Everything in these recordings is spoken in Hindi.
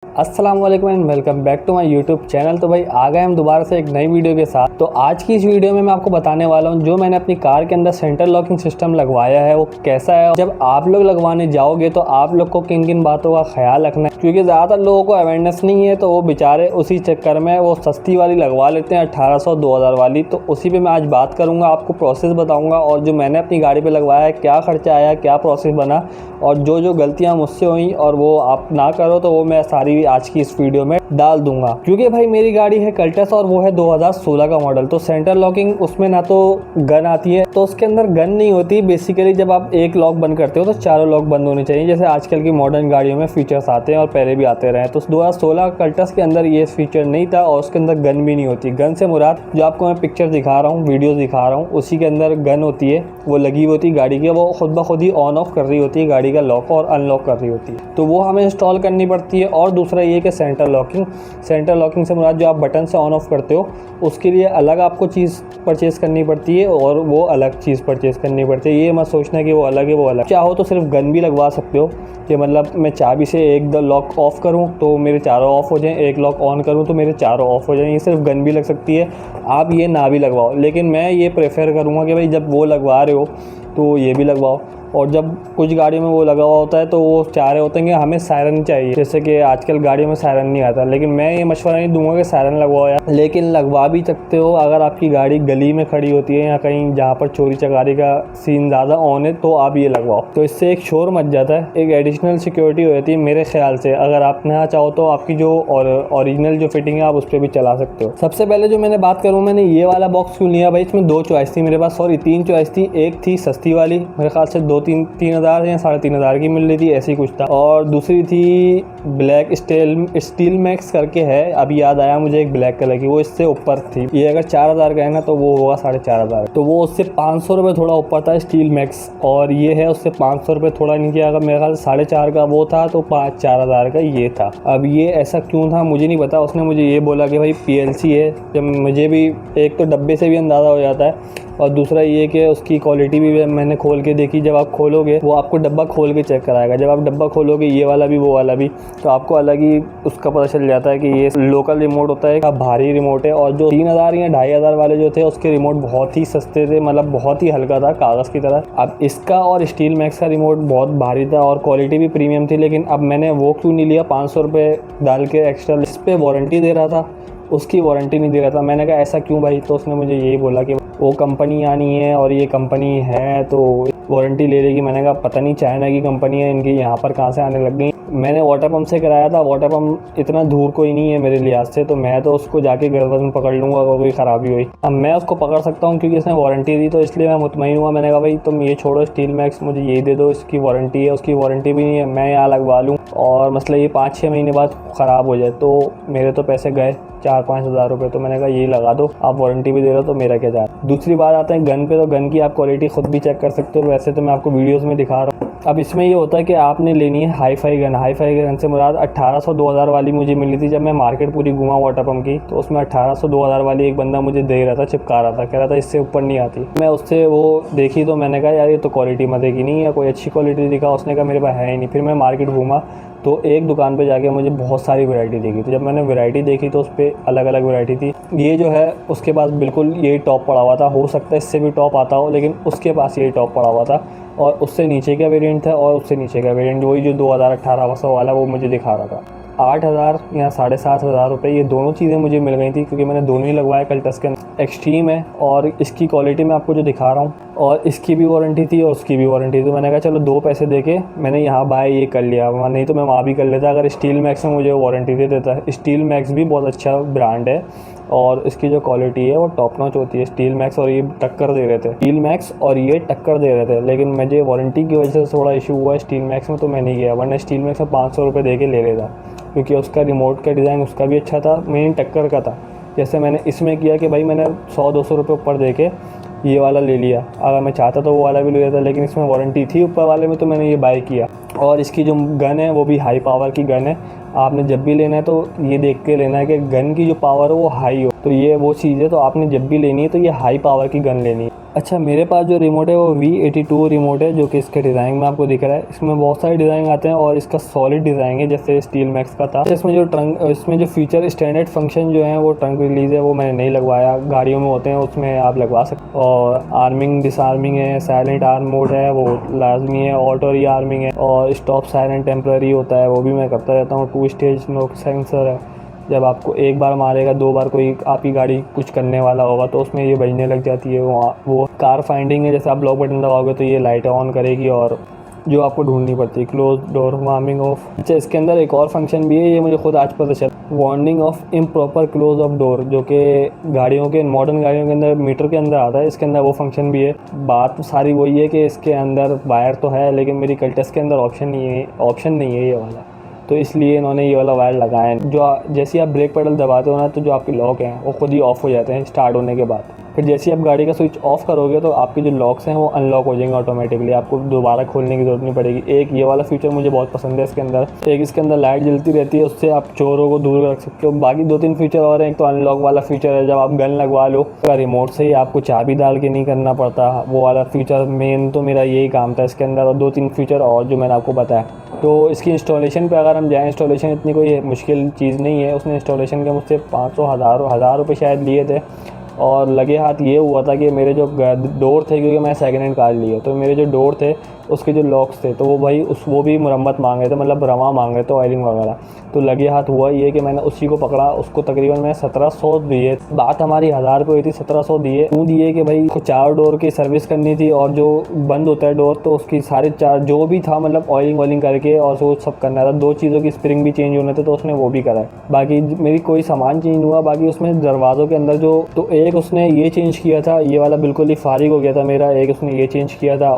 अस्सलाम वालेकुम and welcome back to my YouTube channel. तो भाई आ गए हम दोबारा से एक नई वीडियो के साथ। तो आज की इस वीडियो में मैं आपको बताने वाला हूँ जो मैंने अपनी कार के अंदर सेंटर लॉकिंग सिस्टम लगवाया है वो कैसा है। जब आप लोग लगवाने जाओगे तो आप लोग को किन किन बातों का ख्याल रखना है, क्योंकि ज़्यादातर लोगों को अवेयरनेस नहीं है तो वो बेचारे उसी चक्कर में वो सस्ती वाली लगवा लेते हैं 1800-2000 वाली। तो उसी पर मैं आज बात करूँगा, आपको प्रोसेस बताऊँगा और जो मैंने अपनी गाड़ी पर लगवाया है क्या खर्चा आया, क्या प्रोसेस बना और जो जो गलतियाँ मुझसे हुई और वो आप ना करो तो वो मैं सारी आज की इस वीडियो में डाल दूंगा। क्योंकि भाई मेरी गाड़ी है कल्टस और वो है 2016 का मॉडल। तो सेंटर लॉकिंग उसमें ना तो गन आती है, तो उसके अंदर गन नहीं होती। बेसिकली जब आप एक लॉक बंद करते हो तो चारों लॉक बंद होने चाहिए, जैसे आजकल की मॉडर्न गाड़ियों में फीचर्स आते हैं और पहले भी आते रहे। तो 2016 कल्टस के अंदर ये फीचर नहीं था और उसके अंदर गन भी नहीं होती। गन से मुराद जो आपको मैं पिक्चर दिखा रहा हूँ, वीडियो दिखा रहा हूँ, उसी के अंदर गन होती है, वो लगी होती है गाड़ी की, वो खुद ब खुद ही ऑन ऑफ कर रही होती है गाड़ी का लॉक और अनलॉक कर रही होती है। तो वो हमें इंस्टॉल करनी पड़ती है। और दूसरा ये कि सेंटर लॉकिंग से मुराद जो आप बटन से ऑन ऑफ करते हो उसके लिए अलग आपको चीज़ परचेज़ करनी पड़ती है और वो अलग चीज़ परचेज़ करनी पड़ती है। ये मत सोचना कि वो अलग है वो अलग। चाहो तो सिर्फ गन भी लगवा सकते हो कि मतलब मैं चाबी से एक लॉक ऑफ़ करूं तो मेरे चारों ऑफ़ हो जाएं, एक लॉक ऑन करूं तो मेरे चारों ऑफ़ हो जाएं। ये सिर्फ गन भी लग सकती है, आप ये ना भी लगवाओ। लेकिन मैं ये प्रेफर करूँगा कि भाई जब वो लगवा रहे हो तो ये भी लगवाओ। और जब कुछ गाड़ियों में वो लगा हुआ होता है तो वो चाह रहे होते हैं कि हमें सायरन चाहिए, जैसे कि आजकल गाड़ियों में सायरन नहीं आता। लेकिन मैं ये मशवरा नहीं दूंगा कि सायरन लगवाओ यार, लेकिन लगवा भी सकते हो अगर आपकी गाड़ी गली में खड़ी होती है या कहीं जहाँ पर चोरी चकारी का सीन ज़्यादा ऑन है तो आप ये लगवाओ। तो इससे एक शोर मच जाता है, एक एडिशनल सिक्योरिटी हो जाती है मेरे ख्याल से। अगर आप ना चाहो तो आपकी जो ओरिजिनल जो फिटिंग है आप उस पर भी चला सकते हो। सबसे पहले जो मैंने बात करूँ, मैंने ये वाला बॉक्स क्यों लिया भाई, इसमें दो चॉइस थी मेरे पास, सॉरी 3 चॉइस थी। एक थी सस्ती वाली, मेरे ख्याल से 3,000 या 3,500 की मिल रही थी, ऐसी कुछ था। और दूसरी थी ब्लैक स्टील मैक्स करके है, अभी याद आया मुझे, एक ब्लैक कलर की, वो इससे ऊपर थी। ये अगर 4,000 का है ना तो वो होगा 4,500, तो वो उससे 500 रुपये थोड़ा ऊपर था स्टील मैक्स। और ये है उससे 500 रुपये थोड़ा नीचे। अगर मेरे ख्याल 4,500 का वो था तो 4,000 का ये था। अब ये ऐसा क्यों था मुझे नहीं पता। उसने मुझे ये बोला कि भाई PLC है। जब मुझे भी एक तो डब्बे से भी अंदाज़ा हो जाता है और दूसरा ये कि उसकी क्वालिटी भी मैंने खोल के देखी। जब आप खोलोगे वो आपको डब्बा खोल के चेक कराएगा। जब आप डब्बा खोलोगे ये वाला भी वो वाला भी, तो आपको अलग ही उसका पता चल जाता है कि ये लोकल रिमोट होता है, का भारी रिमोट है। और जो 3,000 या 2,500 वाले जो थे उसके रिमोट बहुत ही सस्ते थे, मतलब बहुत ही हल्का था, कागज़ की तरह। अब इसका और स्टील मैक्स का रिमोट बहुत भारी था और क्वालिटी भी प्रीमियम थी। लेकिन अब मैंने वो क्यों नहीं लिया, 500 रुपये डाल के एक्स्ट्रा। इस पर वारंटी दे रहा था, उसकी वारंटी नहीं दे रहा था। मैंने कहा ऐसा क्यों भाई, तो उसने मुझे यही बोला कि वो कंपनी आनी है और ये कंपनी है तो वारंटी ले लेगी। मैंने कहा पता नहीं चाइना की कंपनी है, इनकी यहाँ पर कहाँ से आने लग गई। मैंने वाटर पम्प से कराया था, वाटर पम्प इतना दूर कोई नहीं है मेरे लिहाज से, तो मैं तो उसको जाके घर में पकड़ लूँगा अगर कोई ख़राबी हुई। अब मैं उसको पकड़ सकता हूँ क्योंकि इसने वारंटी दी, तो इसलिए मैं मुतमईन हुआ। मैंने कहा भाई तुम ये छोड़ो स्टील मैक्स, मुझे ये दे दो, इसकी वारंटी है। उसकी वारंटी भी नहीं है, मैं यहाँ लगवा लूँ और मसला ये 5-6 महीने बाद ख़राब हो जाए तो मेरे तो पैसे गए 4-5 हज़ार रुपये। तो मैंने कहा यही लगा दो, आप वारंटी भी दे रहे हो तो मेरा क्या जा रहा है। दूसरी बात आते हैं गन पे, तो गन की आप क्वालिटी खुद भी चेक कर सकते हो, वैसे तो मैं आपको वीडियोस में दिखा रहा हूँ। अब इसमें ये होता है कि आपने लेनी है हाई-फाई गन। हाई-फाई गन से मुराद 1800-2000 वाली मुझे मिली थी। जब मैं मार्केट पूरी घूमा वाटर पम्प की तो उसमें 1800-2000 वाली एक बंदा मुझे दे रहा था, चिपका रहा था, कह रहा था इससे ऊपर नहीं आती। मैं उससे वो देखी तो मैंने कहा यार ये तो क्वालिटी मजे की नहीं है, कोई अच्छी क्वालिटी दिखा। उसने कहा मेरे पास है ही नहीं। फिर मैं मार्केट घूमा तो एक दुकान पे जाके मुझे बहुत सारी वैरायटी देखी। तो जब मैंने वैरायटी देखी तो उस पर अलग अलग वैरायटी थी। ये जो है उसके पास बिल्कुल यही टॉप पड़ा हुआ था, हो सकता है इससे भी टॉप आता हो, लेकिन उसके पास यही टॉप पड़ा हुआ था। और उससे नीचे का वेरिएंट था और उससे नीचे का वेरिएंट वही जो 2018 वाला वो मुझे दिखा रहा था। 8,000 या 7,500 रुपये ये दोनों चीज़ें मुझे मिल गई थी, क्योंकि मैंने दोनों ही लगवाए। कल्टस के एक्सट्रीम है और इसकी क्वालिटी मैं आपको जो दिखा रहा हूँ, और इसकी भी वारंटी थी और उसकी भी वारंटी थी। मैंने कहा चलो 2 पैसे देके मैंने यहाँ बाय ये कर लिया, नहीं तो मैं वहाँ भी कर लेता अगर स्टील मैक्स में मुझे वारंटी दे देता है। स्टील मैक्स भी बहुत अच्छा ब्रांड है और इसकी जो क्वालिटी है वो टॉप नॉच होती है। स्टील मैक्स और ये टक्कर दे रहे थे, स्टील मैक्स और ये टक्कर दे रहे थे। लेकिन मुझे वारंटी की वजह से थोड़ा इशू हुआ स्टील मैक्स में, तो मैं नहीं गया, वरना स्टील मैक्स में 500 रुपये दे के ले लेता, क्योंकि उसका रिमोट का डिज़ाइन उसका भी अच्छा था, मेन टक्कर का था। जैसे मैंने इसमें किया कि भाई मैंने 100-200 रुपये ऊपर दे के ये वाला ले लिया। अगर मैं चाहता तो वो वाला भी ले लेता, लेकिन इसमें वारंटी थी ऊपर वाले में, तो मैंने ये बाय किया। और इसकी जो गन है वो भी हाई पावर की गन है। आपने जब भी लेना है तो ये देख के लेना है कि गन की जो पावर है वो हाई हो। तो ये वो चीज़ है। तो आपने जब भी लेनी है तो ये हाई पावर की गन लेनी है। अच्छा, मेरे पास जो रिमोट है वो V82 रिमोट है, जो कि इसके डिज़ाइन में आपको दिख रहा है। इसमें बहुत सारे डिज़ाइन आते हैं और इसका सॉलिड डिज़ाइन है जैसे स्टील मैक्स का था। इसमें जो फीचर स्टैंडर्ड फंक्शन जो है वो ट्रंक रिलीज़ है, वो मैंने नहीं लगवाया। गाड़ियों में होते हैं, उसमें आप लगवा सकते। और आर्मिंग डिसआर्मिंग है, साइलेंट आर्म मोड है वो लाजमी है, ऑटो री आर्मिंग है, और स्टॉप साइलेंट टेम्प्रेरी होता है, वो भी मैं करता रहता हूँ। 2 स्टेज नॉक सेंसर है, जब आपको एक बार मारेगा 2 बार कोई आपकी गाड़ी कुछ करने वाला होगा तो उसमें ये बजने लग जाती है। वो कार फाइंडिंग है, जैसे आप लॉक बटन दबाओगे तो ये लाइट ऑन करेगी और जो आपको ढूंढनी पड़ती है। Close door warming of. अच्छा, इसके अंदर एक और फंक्शन भी है, ये मुझे खुद आज पता चला। Warning of improper close of door, जो कि गाड़ियों के मॉडर्न गाड़ियों के अंदर मीटर के अंदर आता है, इसके अंदर वो फंक्शन भी है। बात सारी वही है कि इसके अंदर वायर तो है, लेकिन मेरी कल्टस के अंदर ऑप्शन नहीं है ये वाला, तो इसलिए इन्होंने ये वाला वायर लगाया है। जो जैसे ही आप ब्रेक पेडल दबाते हो ना, तो जो आपके लॉक हैं वो खुद ही ऑफ हो जाते हैं स्टार्ट होने के बाद। फिर जैसे ही आप गाड़ी का स्विच ऑफ करोगे तो आपके जो लॉक्स हैं वो अनलॉक हो जाएंगे ऑटोमेटिकली, आपको दोबारा खोलने की ज़रूरत नहीं पड़ेगी। एक ये वाला फीचर मुझे बहुत पसंद है इसके अंदर। एक इसके अंदर लाइट जलती रहती है, उससे आप चोरों को दूर रख सकते हो। बाकी 2-3 फीचर और हैं। एक तो अनलॉक वाला फीचर है, जब आप गन लगवा लो तो रिमोट से ही आपको चाबी डाल के नहीं करना पड़ता, वो वाला फीचर मेन तो मेरा यही काम था इसके अंदर। और 2-3 फीचर और जो मैंने आपको बताया। तो इसकी इंस्टॉलेशन पे अगर हम जाएँ, इंस्टॉलेशन इतनी कोई मुश्किल चीज़ नहीं है। उसने इंस्टॉलेशन के मुझसे 500 हज़ार रुपये शायद लिए थे। और लगे हाथ ये हुआ था कि मेरे जो डोर थे, क्योंकि मैं सेकंड हैंड कार लिए, तो मेरे जो डोर थे उसके जो लॉक्स थे तो वो भाई वो भी मरम्मत मांग रहे थे, मतलब रवा मांग रहे थे, ऑयलिंग वगैरह। तो लगे हाथ हुआ ये कि मैंने उसी को पकड़ा, उसको तकरीबन मैं 1700 दिए। बात हमारी 1000 रुपये हुई थी, 1700 दिए। क्यों दिए कि भाई को 4 डोर की सर्विस करनी थी, और जो बंद होता है डोर तो उसकी सारे 4 जो भी था, मतलब ऑयलिंग करके और वो सब करना था। 2 चीज़ों की स्प्रिंग भी चेंज होने थे तो उसने वो भी करा है। बाकी मेरी कोई सामान चेंज हुआ, बाकी उसमें दरवाज़ों के अंदर जो, तो एक उसने ये चेंज किया था, ये वाला बिल्कुल ही फारिग हो गया था मेरा। एक उसने ये चेंज किया था,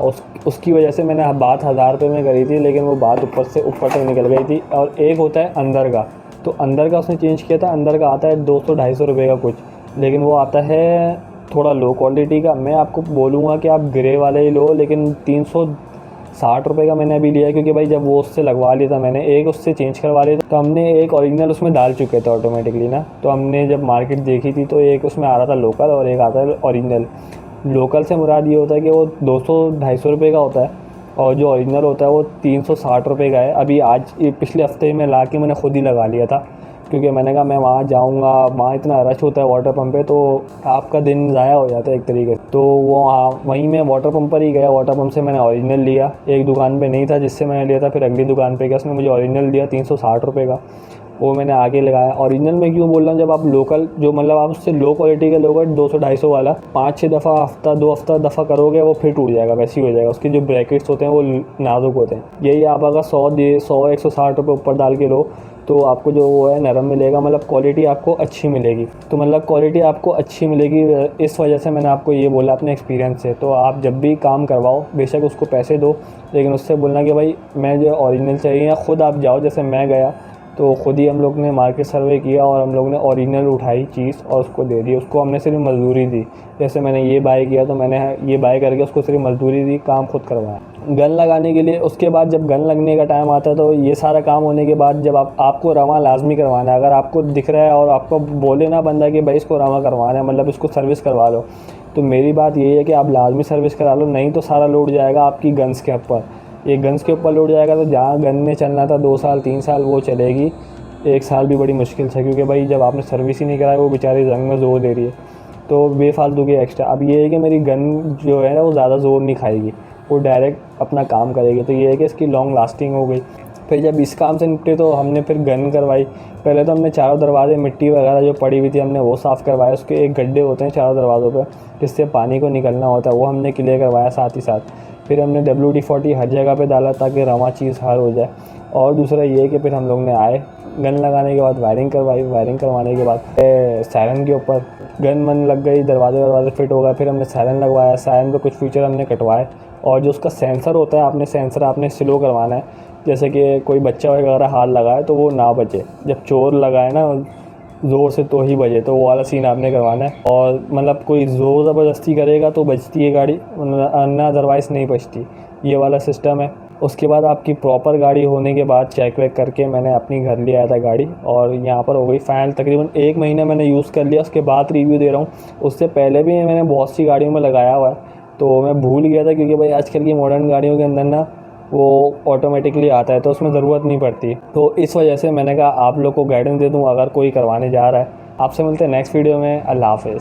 उसकी वजह से मैंने बात 1000 रुपये में करी थी, लेकिन वो बात ऊपर से निकल गई थी। और एक होता है अंदर का, तो अंदर का उसने चेंज किया था। अंदर का आता है 200-250 रुपये का कुछ, लेकिन वो आता है थोड़ा लो क्वालिटी का। मैं आपको बोलूँगा कि आप ग्रे वाले ही लो, लेकिन 360 रुपये का मैंने अभी लिया, क्योंकि भाई जब वो उससे लगवा लिया था मैंने, एक उससे चेंज करवा लिया था, तो हमने एक ओरिजिनल उसमें डाल चुके थे ऑटोमेटिकली ना। तो हमने जब मार्केट देखी थी तो एक उसमें आ रहा था लोकल और एक आता है ओरिजिनल। लोकल से मुराद ये होता है कि वो 200-250 रुपये का होता है, और जो ओरिजिनल होता है वो 360 रुपये का है। अभी आज पिछले हफ्ते में ला के मैंने खुद ही लगा लिया था, क्योंकि मैंने कहा मैं वहाँ जाऊँगा, वहाँ इतना रश होता है वाटर पम्प पे, तो आपका दिन ज़ाया हो जाता है एक तरीके से। तो वो वहीं मैं वाटर पम्प पर ही गया, वाटर पम्प से मैंने ओरिजिनल लिया। एक दुकान पे नहीं था जिससे मैंने लिया था, फिर अगली दुकान पे गया, उसने मुझे ओरिजिनल दिया 360 रुपये का, वो मैंने आगे लगाया। ओरिजिनल में क्यों बोल रहा हूँ, जब आप लोकल जो मतलब आप उससे लो क्वालिटी का लोगे 200-250 वाला 5-6 दफ़ा हफ्ता करोगे वो फिर टूट जाएगा, वैसे ही हो जाएगा। उसके जो ब्रैकेट्स होते हैं वो नाजुक होते हैं। यही आप अगर 100-160 रुपये ऊपर डाल के लो तो आपको जो वो है नरम मिलेगा, मतलब क्वालिटी आपको अच्छी मिलेगी। तो मतलब क्वालिटी आपको अच्छी मिलेगी, इस वजह से मैंने आपको ये बोला अपने एक्सपीरियंस से। तो आप जब भी काम करवाओ बेशक उसको पैसे दो, लेकिन उससे बोलना कि भाई मैं जो ओरिजिनल चाहिए, या ख़ुद आप जाओ, जैसे मैं गया तो ख़ुद ही हम लोग ने मार्केट सर्वे किया और हम लोग ने ओरिजिनल उठाई चीज़ और उसको दे दी। उसको हमने सिर्फ मजदूरी दी, जैसे मैंने ये बाय किया तो मैंने ये बाय करके उसको सिर्फ मजदूरी दी, काम खुद करवाया गन लगाने के लिए। उसके बाद जब गन लगने का टाइम आता है तो ये सारा काम होने के बाद जब आपको रवा लाजमी करवाना है, अगर आपको दिख रहा है और आपको बोले ना बंदा कि भाई इसको रवा करवाना है, मतलब इसको सर्विस करवा लो, तो मेरी बात यही है कि आप लाजमी सर्विस करा लो, नहीं तो सारा लोड जाएगा आपकी गन्स के ऊपर। ये गन्स के ऊपर लोड जाएगा तो जहाँ गन में चलना था 2 साल 3 साल वो चलेगी, 1 साल भी बड़ी मुश्किल से, क्योंकि भाई जब आपने सर्विस ही नहीं कराई वो बेचारी जंग में ज़ोर दे रही है, तो बेफालतू के एक्स्ट्रा। अब ये है कि मेरी गन जो है ना वो ज़्यादा ज़ोर नहीं खाएगी, वो डायरेक्ट अपना काम करेगी। तो ये है कि इसकी लॉन्ग लास्टिंग हो गई। फिर जब इस काम से निपटे तो हमने फिर गन करवाई। पहले तो हमने चारों दरवाजे मिट्टी वगैरह जो पड़ी हुई थी हमने वो साफ़ करवाया। उसके एक गड्ढे होते हैं चारों दरवाज़ों पे जिससे पानी को निकलना होता है, वो हमने क्लियर करवाया साथ ही साथ। फिर हमने WD-40 हर जगह पे डाला ताकि रवा चीज़ हर हो जाए। और दूसरा ये कि फिर हम लोग ने आए गन लगाने के बाद वायरिंग करवाई। वायरिंग करवाने के बाद सायरन के ऊपर गन मन लग गई, दरवाजे फिट हो गए। फिर हमने सायरन लगवाया, सायरन पे कुछ फीचर हमने कटवाए। और जो उसका सेंसर होता है, आपने स्लो करवाना है, जैसे कि कोई बच्चा वगैरह हाथ लगाए तो वो ना बचे, जब चोर लगाए ना ज़ोर से तो ही बजे, तो वो वाला सीन आपने करवाना है। और मतलब कोई ज़ोर ज़बरदस्ती करेगा तो बचती है गाड़ी, वरना अदरवाइज़ नहीं बचती, ये वाला सिस्टम है। उसके बाद आपकी प्रॉपर गाड़ी होने के बाद चेक वेक करके मैंने अपनी घर ले आया था गाड़ी, और यहाँ पर हो गई फाइनल। तकरीबन 1 महीना मैंने यूज़ कर लिया, उसके बाद रिव्यू दे रहा हूँ। उससे पहले भी मैंने बहुत सी गाड़ियों में लगाया हुआ है, तो मैं भूल गया था क्योंकि भाई आजकल की मॉडर्न गाड़ियों के अंदर ना वो ऑटोमेटिकली आता है, तो उसमें ज़रूरत नहीं पड़ती। तो इस वजह से मैंने कहा आप लोग को गाइडेंस दे दूँ अगर कोई करवाने जा रहा है। आपसे मिलते हैं नेक्स्ट वीडियो में। अल्लाह हाफ़िज़।